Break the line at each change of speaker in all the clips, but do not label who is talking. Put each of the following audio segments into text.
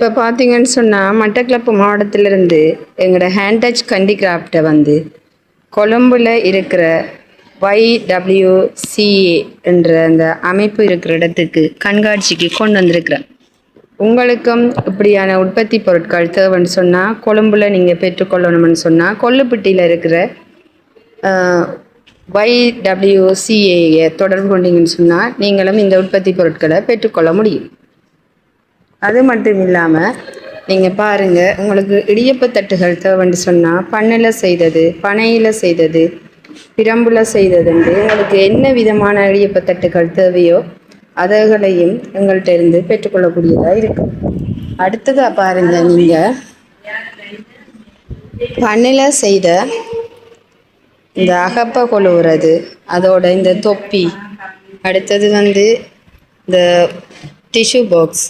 இப்போ பார்த்தீங்கன்னு சொன்னால் மட்டக்களப்பு மாவட்டத்திலிருந்து எங்களோட ஹேண்ட் டச் கண்டிகிராஃப்டை வந்து கொழும்புல இருக்கிற YWCA என்ற அந்த அமைப்பு இருக்கிற இடத்துக்கு கண்காட்சிக்கு கொண்டு வந்திருக்கிறேன். உங்களுக்கும் இப்படியான உற்பத்தி பொருட்கள் தேவைன்னு சொன்னால் கொழும்புல நீங்கள் பெற்றுக்கொள்ளணும்னு சொன்னால் கொல்லுப்பட்டியில் இருக்கிற YWCA தொடர்பு கொண்டீங்கன்னு சொன்னால் நீங்களும் இந்த உற்பத்தி பொருட்களை பெற்றுக்கொள்ள முடியும். அது மட்டும் இல்லாமல் நீங்கள் பாருங்கள், உங்களுக்கு இடியப்ப தட்டுகள் தேவைன்னு சொன்னால் பண்ணில் செய்தது, பனையில் செய்தது, பிரம்புல செய்ததுண்டு உங்களுக்கு என்ன விதமான இடியப்ப தட்டுகள் தேவையோ அதைகளையும் எங்கள்கிட்ட இருந்து பெற்றுக்கொள்ளக்கூடியதாக இருக்கும். அடுத்ததாக பாருங்கள், நீங்கள் பண்ணில் செய்த இந்த அகப்பை கொழுவுறது, அதோட இந்த தொப்பி, அடுத்தது வந்து இந்த டிஷ்யூ பாக்ஸ்,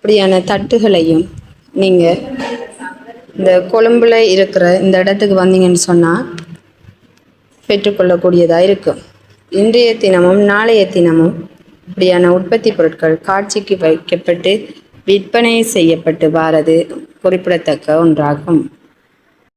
இப்படியான தட்டுகளையும் நீங்கள் இந்த கொழும்புல இருக்கிற இந்த இடத்துக்கு வந்தீங்கன்னு சொன்னால் பெற்றுக்கொள்ளக்கூடியதாக இருக்கும். இன்றைய தினமும் நாளைய தினமும் இப்படியான உற்பத்தி பொருட்கள் காட்சிக்கு வைக்கப்பட்டு விற்பனை செய்யப்பட்டு வாரது குறிப்பிடத்தக்க ஒன்றாகும்.